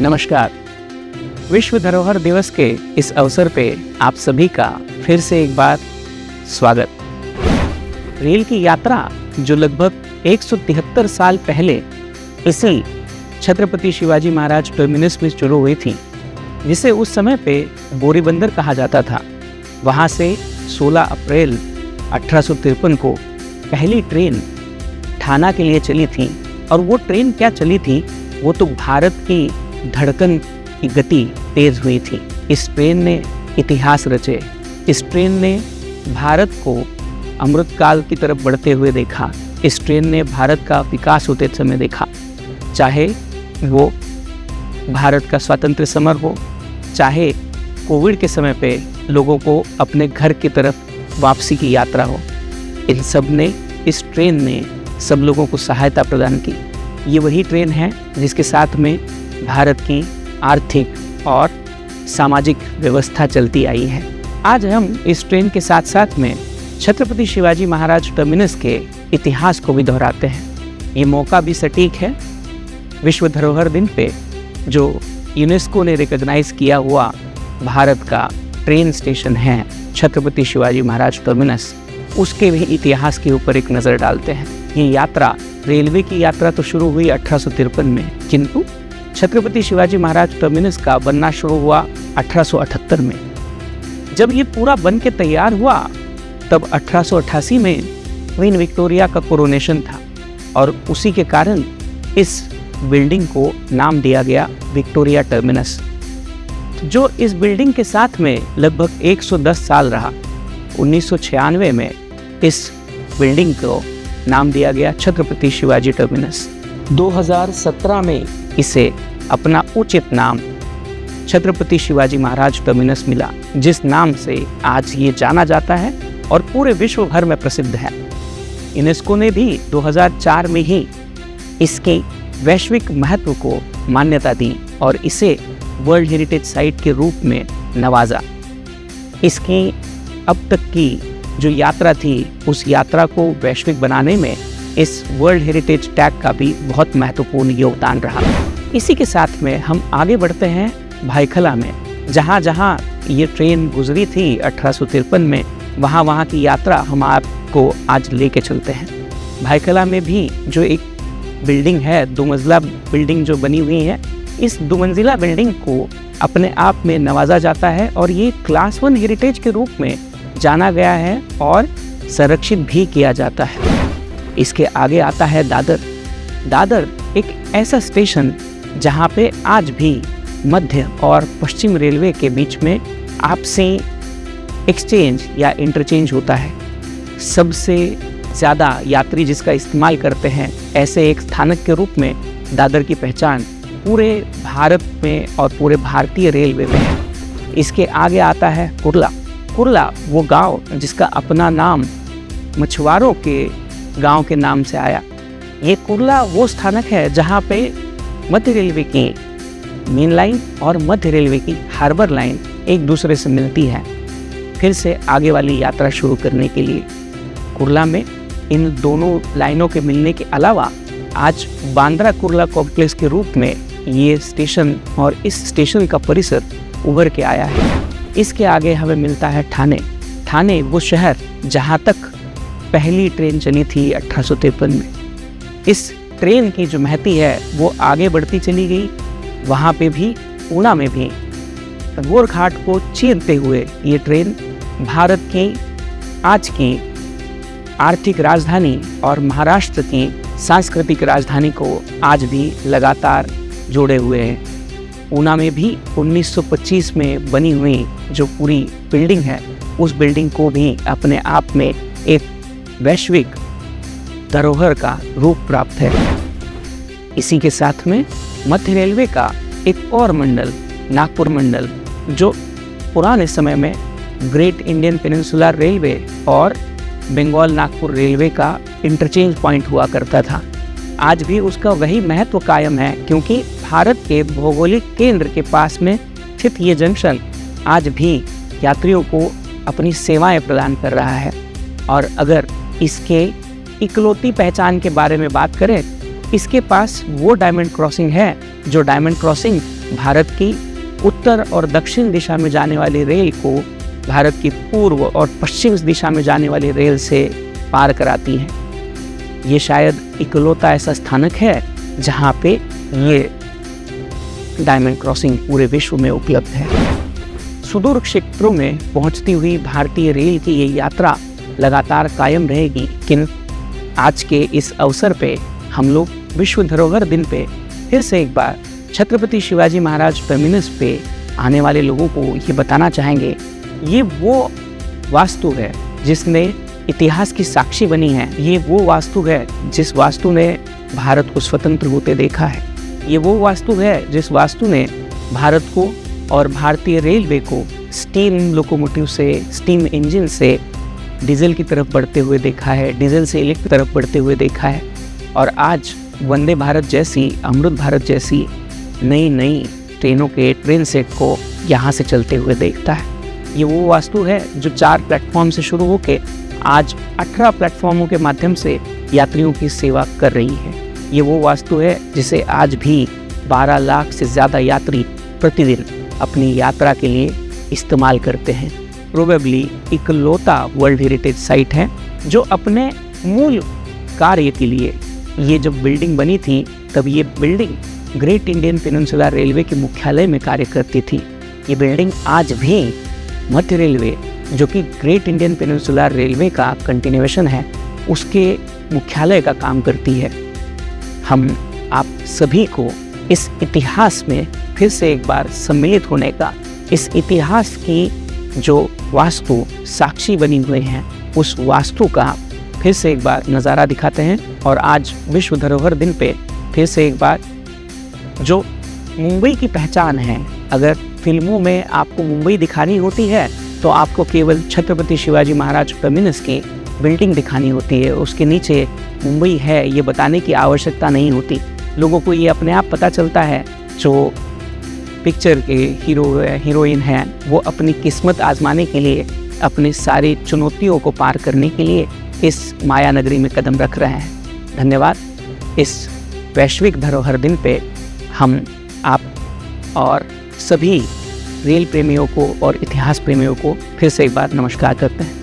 नमस्कार। विश्व धरोहर दिवस के इस अवसर पे आप सभी का फिर से एक बार स्वागत। रेल की यात्रा जो लगभग 173 साल पहले इसी छत्रपति शिवाजी महाराज टर्मिनस में शुरू हुई थी, जिसे उस समय पे बोरीबंदर कहा जाता था, वहाँ से 16 अप्रैल 1853 को पहली ट्रेन ठाना के लिए चली थी। और वो ट्रेन क्या चली थी, वो तो भारत की धड़कन की गति तेज हुई थी। इस ट्रेन ने इतिहास रचे। इस ट्रेन ने भारत को अमृतकाल की तरफ बढ़ते हुए देखा। इस ट्रेन ने भारत का विकास होते समय देखा, चाहे वो भारत का स्वातंत्र्य समर हो, चाहे कोविड के समय पे लोगों को अपने घर की तरफ वापसी की यात्रा हो। इन सब ने, इस ट्रेन ने सब लोगों को सहायता प्रदान की। ये वही ट्रेन है जिसके साथ में भारत की आर्थिक और सामाजिक व्यवस्था चलती आई है। आज हम इस ट्रेन के साथ साथ में छत्रपति शिवाजी महाराज टर्मिनस के इतिहास को भी दोहराते हैं। ये मौका भी सटीक है, विश्व धरोहर दिन पे जो यूनेस्को ने रिकॉग्नाइज किया हुआ भारत का ट्रेन स्टेशन है छत्रपति शिवाजी महाराज टर्मिनस, उसके भी इतिहास के ऊपर एक नज़र डालते हैं। ये यात्रा, रेलवे की यात्रा तो शुरू हुई 1853 में, किंतु छत्रपति शिवाजी महाराज टर्मिनस का बनना शुरू हुआ 1878 में। जब ये पूरा बन के तैयार हुआ तब 1888 में क्वीन विक्टोरिया का कोरोनेशन था और उसी के कारण इस बिल्डिंग को नाम दिया गया विक्टोरिया टर्मिनस, जो इस बिल्डिंग के साथ में लगभग 110 साल रहा। 1996 में इस बिल्डिंग को नाम दिया गया छत्रपति शिवाजी टर्मिनस। 2017 में इसे अपना उचित नाम छत्रपति शिवाजी महाराज टर्मिनस मिला, जिस नाम से आज ये जाना जाता है और पूरे विश्व भर में प्रसिद्ध है। यूनेस्को ने भी 2004 में ही इसके वैश्विक महत्व को मान्यता दी और इसे वर्ल्ड हेरिटेज साइट के रूप में नवाजा। इसकी अब तक की जो यात्रा थी, उस यात्रा को वैश्विक बनाने में इस वर्ल्ड हेरिटेज टैग का भी बहुत महत्वपूर्ण योगदान रहा। इसी के साथ में हम आगे बढ़ते हैं भाईखला में। जहाँ जहाँ ये ट्रेन गुजरी थी 1853 में, वहाँ की यात्रा हम आपको आज लेके चलते हैं। भाईखला में भी जो एक बिल्डिंग है, 2 मंजिला बिल्डिंग जो बनी हुई है, इस 2 मंजिला बिल्डिंग को अपने आप में नवाजा जाता है और ये क्लास 1 हेरिटेज के रूप में जाना गया है और संरक्षित भी किया जाता है। इसके आगे आता है दादर। दादर एक ऐसा स्टेशन जहाँ पे आज भी मध्य और पश्चिम रेलवे के बीच में आपसी एक्सचेंज या इंटरचेंज होता है। सबसे ज़्यादा यात्री जिसका इस्तेमाल करते हैं, ऐसे एक स्थानक के रूप में दादर की पहचान पूरे भारत में और पूरे भारतीय रेलवे में है। इसके आगे आता है कुर्ला। कुर्ला वो गांव जिसका अपना नाम मछुआरों के गांव के नाम से आया। ये कुर्ला वो स्थानक है जहां पे मध्य रेलवे की मेन लाइन और मध्य रेलवे की हार्बर लाइन एक दूसरे से मिलती है। फिर से आगे वाली यात्रा शुरू करने के लिए कुर्ला में इन दोनों लाइनों के मिलने के अलावा आज बांद्रा कुर्ला कॉम्प्लेक्स के रूप में ये स्टेशन और इस स्टेशन का परिसर उभर के आया है। इसके आगे हमें मिलता है ठाणे। ठाणे वो शहर जहाँ तक पहली ट्रेन चली थी 1853 में। इस ट्रेन की जो महती है वो आगे बढ़ती चली गई। वहाँ पे भी, ऊना में भी तंगोर घाट को चीरते हुए ये ट्रेन भारत की आज की आर्थिक राजधानी और महाराष्ट्र की सांस्कृतिक राजधानी को आज भी लगातार जोड़े हुए है। ऊना में भी 1925 में बनी हुई जो पूरी बिल्डिंग है, उस बिल्डिंग को भी अपने आप में एक वैश्विक धरोहर का रूप प्राप्त है। इसी के साथ में मध्य रेलवे का एक और मंडल, नागपुर मंडल, जो पुराने समय में ग्रेट इंडियन पेनिनसुलर रेलवे और बंगाल नागपुर रेलवे का इंटरचेंज पॉइंट हुआ करता था, आज भी उसका वही महत्व कायम है, क्योंकि भारत के भौगोलिक केंद्र के पास में स्थित ये जंक्शन आज भी यात्रियों को अपनी सेवाएं प्रदान कर रहा है। और अगर इसके इकलौती पहचान के बारे में बात करें, इसके पास वो डायमंड क्रॉसिंग है जो डायमंड क्रॉसिंग भारत की उत्तर और दक्षिण दिशा में जाने वाली रेल को भारत की पूर्व और पश्चिम दिशा में जाने वाली रेल से पार कराती हैं। ये शायद इकलौता ऐसा स्थानक है जहाँ पे ये डायमंड क्रॉसिंग पूरे विश्व में उपलब्ध है। सुदूर क्षेत्रों में पहुंचती हुई भारतीय रेल की ये यात्रा लगातार कायम रहेगी, लेकिन आज के इस अवसर पे हम लोग विश्व धरोहर दिन पे फिर से एक बार छत्रपति शिवाजी महाराज टर्मिनस पे आने वाले लोगों को ये बताना चाहेंगे, ये वो वास्तु है जिसने इतिहास की साक्षी बनी है। ये वो वास्तु है जिस वास्तु ने भारत को स्वतंत्र होते देखा है। ये वो वास्तु है जिस वास्तु ने भारत को और भारतीय रेलवे को स्टीम लोकोमोटिव से, स्टीम इंजन से डीजल की तरफ बढ़ते हुए देखा है, डीजल से इलेक्ट्रिक की तरफ बढ़ते हुए देखा है, और आज वंदे भारत जैसी, अमृत भारत जैसी नई ट्रेनों के ट्रेन सेट को यहाँ से चलते हुए देखता है। ये वो वास्तु है जो 4 प्लेटफॉर्म से शुरू होकर आज 18 प्लेटफॉर्मों के माध्यम से यात्रियों की सेवा कर रही है। ये वो वास्तु है जिसे आज भी 12 लाख से ज़्यादा यात्री प्रतिदिन अपनी यात्रा के लिए इस्तेमाल करते हैं। प्रोबेबली इकलौता वर्ल्ड हेरिटेज साइट है जो अपने मूल कार्य के लिए, ये जब बिल्डिंग बनी थी तब ये building great Indian peninsular railway के मुख्यालय में कार्य करती थी। ये बिल्डिंग आज भी मध्य रेलवे, जो कि ग्रेट इंडियन पेनिनसुलर रेलवे का कंटिन्यूएशन है, उसके मुख्यालय का काम करती है। हम आप सभी को इस इतिहास में फिर से एक बार सम्मिलित होने का, इस इतिहास की जो वास्तु साक्षी बनी हुए हैं उस वास्तु का फिर से एक बार नज़ारा दिखाते हैं। और आज विश्व धरोहर दिन पे फिर से एक बार जो मुंबई की पहचान है, अगर फिल्मों में आपको मुंबई दिखानी होती है तो आपको केवल छत्रपति शिवाजी महाराज टर्मिनस की बिल्डिंग दिखानी होती है, उसके नीचे मुंबई है ये बताने की आवश्यकता नहीं होती। लोगों को ये अपने आप पता चलता है, जो पिक्चर के हीरो हीरोइन हैं वो अपनी किस्मत आजमाने के लिए, अपनी सारी चुनौतियों को पार करने के लिए इस माया नगरी में कदम रख रहे हैं। धन्यवाद। इस वैश्विक धरोहर दिन पे हम आप और सभी रेल प्रेमियों को और इतिहास प्रेमियों को फिर से एक बार नमस्कार करते हैं।